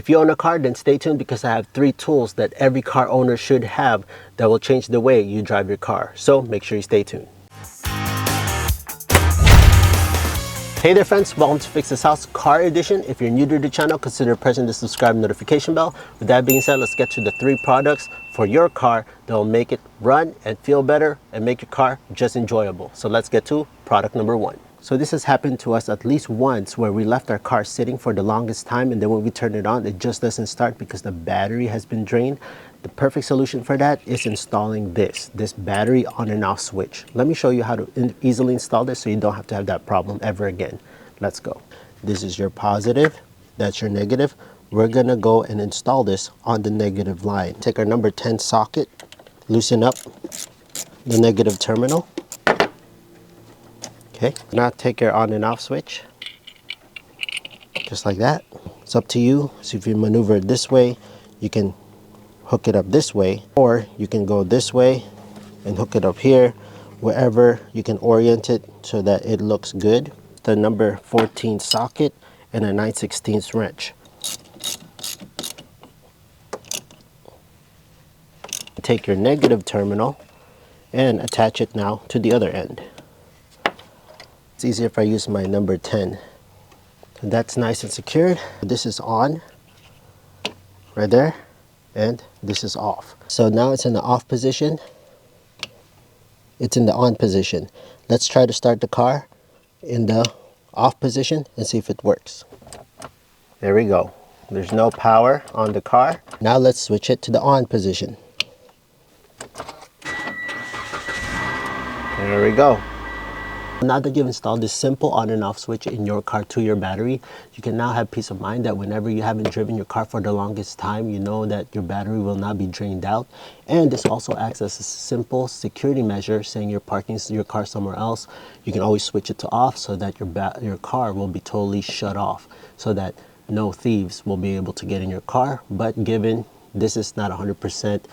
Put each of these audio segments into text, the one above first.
If you own a car, then stay tuned because I have 3 tools that every car owner should have that will change the way you drive your car. So make sure you stay tuned. Hey there friends, welcome to Fix This House Car Edition. If you're new to the channel, consider pressing the subscribe notification bell. With that being said, let's get to the 3 products for your car that will make it run and feel better and make your car just enjoyable. So let's get to product number 1. So this has happened to us at least once, where we left our car sitting for the longest time, and then when we turn it on, it just doesn't start because the battery has been drained. The perfect solution for that is installing this battery on and off switch. Let me show you how to easily install this so you don't have to have that problem ever again. Let's go. This is your positive, that's your negative. We're gonna go and install this on the negative line. Take our number 10 socket, loosen up the negative terminal. Okay, now take your on and off switch, just like that. It's up to you. So if you maneuver it this way, you can hook it up this way, or you can go this way and hook it up here. Wherever you can orient it so that it looks good. The number 14 socket and a 9/16 wrench. Take your negative terminal and attach it now to the other end. It's easier if I use my number 10. So that's nice and secured. This is on right there, and this is off. So now it's in the off position. It's in the on position. Let's try to start the car in the off position and see if it works. There we go. There's no power on the car. Now let's switch it to the on position. There we go. Now that you've installed this simple on and off switch in your car to your battery, you can now have peace of mind that whenever you haven't driven your car for the longest time, you know that your battery will not be drained out. And this also acts as a simple security measure, saying you're parking your car somewhere else. You can always switch it to off so that your car will be totally shut off, so that no thieves will be able to get in your car. But given this is not 100%,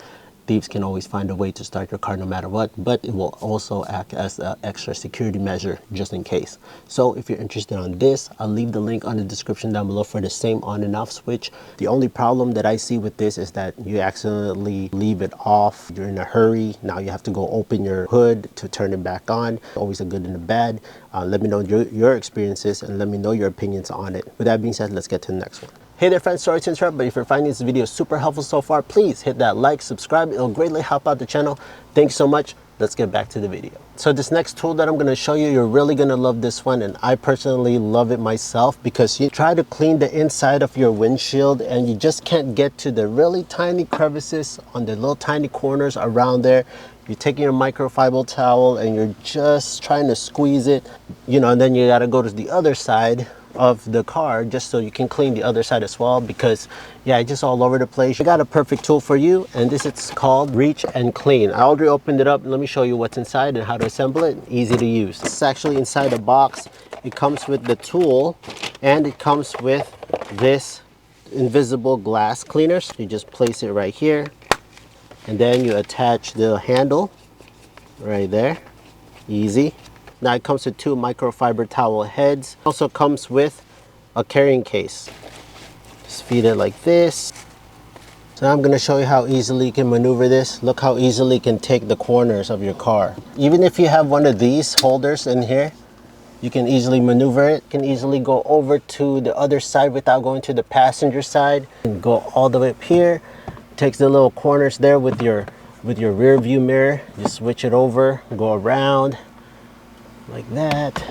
thieves can always find a way to start your car no matter what, but it will also act as an extra security measure just in case. So if you're interested on this, I'll leave the link on the description down below for the same on and off switch. The only problem that I see with this is that you accidentally leave it off. You're in a hurry. Now you have to go open your hood to turn it back on. Always a good and a bad. Let me know your experiences and let me know your opinions on it. With that being said, let's get to the next one. Hey there friends, sorry to interrupt, but if you're finding this video super helpful so far, please hit that like, subscribe. It'll greatly help out the channel. Thanks so much. Let's get back to the video. So this next tool that I'm going to show you, you're really going to love this one, and I personally love it myself, because you try to clean the inside of your windshield and you just can't get to the really tiny crevices on the little tiny corners around there. You're taking your microfiber towel and you're just trying to squeeze it, you know, and then you got to go to the other side of the car just so you can clean the other side as well, because yeah, it's just all over the place. I got a perfect tool for you, and this is called Reach and Clean. I already opened it up. Let me show you what's inside and how to assemble it. Easy to use. It's actually inside the box. It comes with the tool, and it comes with this invisible glass cleaner. So you just place it right here, and then you attach the handle right there. Easy. Now it comes with 2 microfiber towel heads. Also comes with a carrying case. Just feed it like this. So now I'm going to show you how easily you can maneuver this. Look how easily you can take the corners of your car. Even if you have one of these holders in here, you can easily maneuver it. You can easily go over to the other side without going to the passenger side. And go all the way up here. Takes the little corners there with your rear view mirror. Just switch it over, go around like that.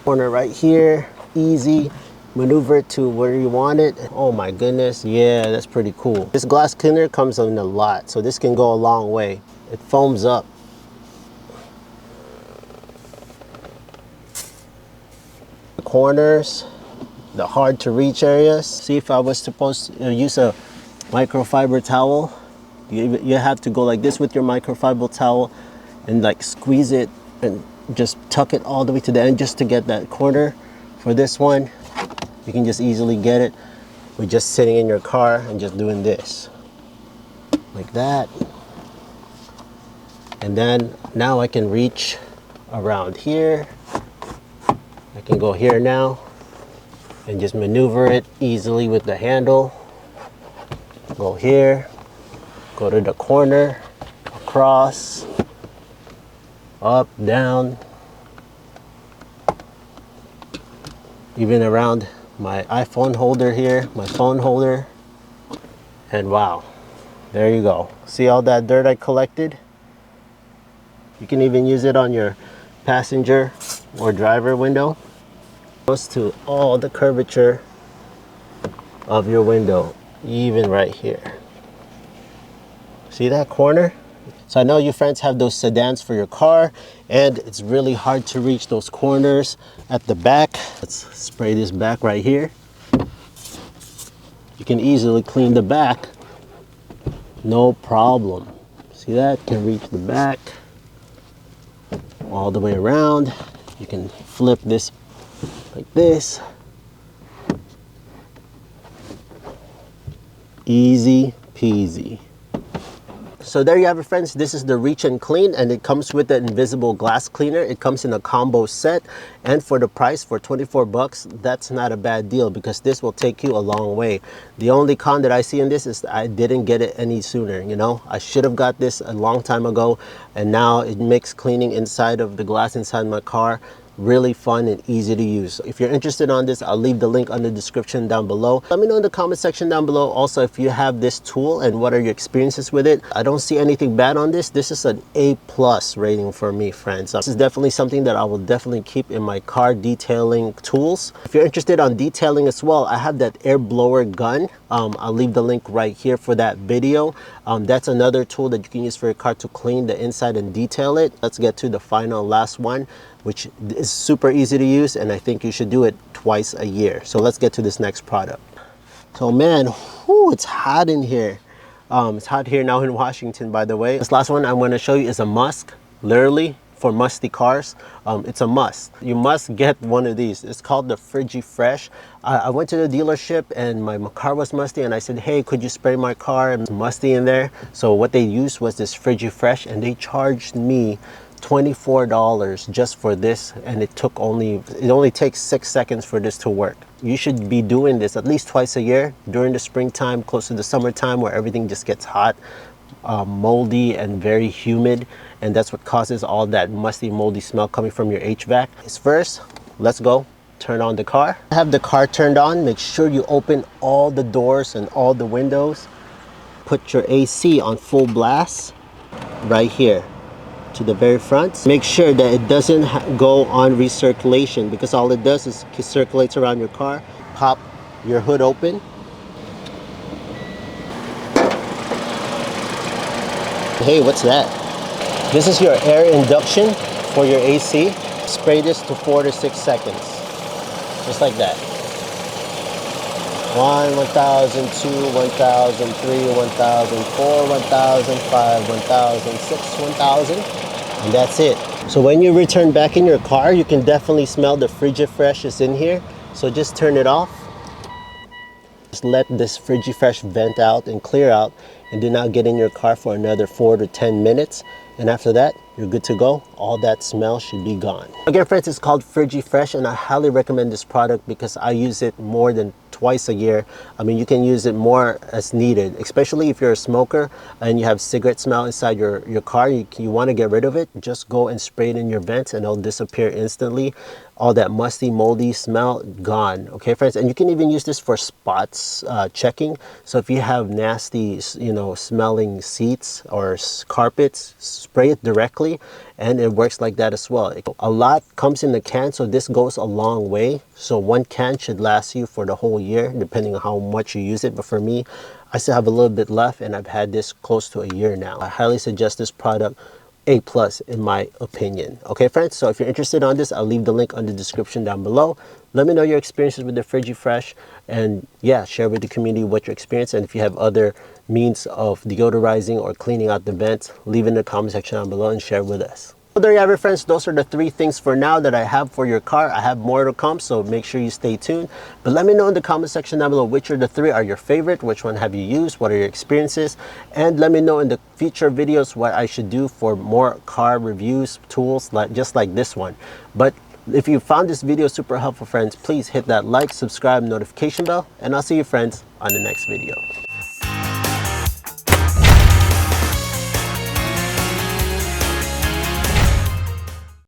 Corner right here, easy. Maneuver it to where you want it. Oh my goodness, yeah, that's pretty cool. This glass cleaner comes in a lot, so this can go a long way. It foams up. The corners, the hard to reach areas. See, if I was supposed to use a microfiber towel, you have to go like this with your microfiber towel and like squeeze it and just tuck it all the way to the end just to get that corner. For this one, you can just easily get it with just sitting in your car and just doing this like that. And then now I can reach around here. I can go here now and just maneuver it easily with the handle. Go here, go to the corner, across, up, down, even around my iPhone holder here, my phone holder, and wow, there you go. See all that dirt I collected? You can even use it on your passenger or driver window. Goes to all the curvature of your window, even right here. See that corner? So I know you friends have those sedans for your car, and it's really hard to reach those corners at the back. Let's spray this back right here. You can easily clean the back, no problem. See that? Can reach the back all the way around. You can flip this like this. Easy peasy. So there you have it, friends. This is the Reach and Clean, and it comes with the invisible glass cleaner. It comes in a combo set, and for the price, for 24 bucks, that's not a bad deal because this will take you a long way. The only con that I see in this is that I didn't get it any sooner. You know, I should have got this a long time ago, and now it makes cleaning inside of the glass inside my car really fun and easy to use. If you're interested on this, I'll leave the link on the description down below. Let me know in the comment section down below also if you have this tool and what are your experiences with it. I don't see anything bad on this. This is an A+ rating for me, friends. This is definitely something that I will definitely keep in my car detailing tools. If you're interested on detailing as well, I have that air blower gun. I'll leave the link right here for that video. That's another tool that you can use for your car to clean the inside and detail it. Let's get to the final last one, which is super easy to use, and I think you should do it twice a year. So let's get to this next product. So man, whew, it's hot in here. It's hot here now in Washington, by the way. This last one I'm going to show you is a must, literally for musty cars. It's a must. You must get one of these. It's called the FrigiFresh. I went to the dealership and my car was musty, and I said, hey, could you spray my car? It's musty in there. So what they used was this FrigiFresh, and they charged me $24 just for this, and it only takes 6 seconds for this to work. You should be doing this at least twice a year during the springtime, close to the summertime, where everything just gets hot, moldy and very humid, and that's what causes all that musty, moldy smell coming from your HVAC. First, let's go turn on the car. Have the car turned on. Make sure you open all the doors and all the windows. Put your AC on full blast right here to the very front. Make sure that it doesn't go on recirculation, because all it does is it circulates around your car. Pop your hood open. Hey, what's that? This is your air induction for your AC. Spray this to 4 to 6 seconds, just like that. 1, 1000, 2, 1003, 1004, 1005, 1006, 1000, and that's it. So when you return back in your car, you can definitely smell the FrigiFresh is in here. So just turn it off. Just let this FrigiFresh vent out and clear out, and do not get in your car for another 4 to 10 minutes. And after that, you're good to go. All that smell should be gone. Again, friends, it's called FrigiFresh, and I highly recommend this product because I use it more than twice a year. I mean, you can use it more as needed, especially if you're a smoker and you have cigarette smell inside your car. You want to get rid of it, just go and spray it in your vents and it'll disappear instantly. All that musty, moldy smell, gone. Okay, friends, and you can even use this for spots checking. So if you have nasty, smelling seats or carpets, spray it directly, and it works like that as well. A lot comes in the can, so this goes a long way. So one can should last you for the whole year, depending on how much you use it. But for me, I still have a little bit left, and I've had this close to a year now. I highly suggest this product. A+ in my opinion. Okay, friends, so if you're interested on this, I'll leave the link on the description down below. Let me know your experiences with the FrigiFresh, and yeah, share with the community what your experience, and if you have other means of deodorizing or cleaning out the vents, leave in the comment section down below and share with us. So there you have it, friends. Those are the 3 things for now that I have for your car. I have more to come, so make sure you stay tuned. But let me know in the comment section down below which are the 3 are your favorite, which one have you used, what are your experiences, and let me know in the future videos what I should do for more car reviews, tools, just like this one. But if you found this video super helpful, friends, please hit that like, subscribe, notification bell, and I'll see you, friends, on the next video.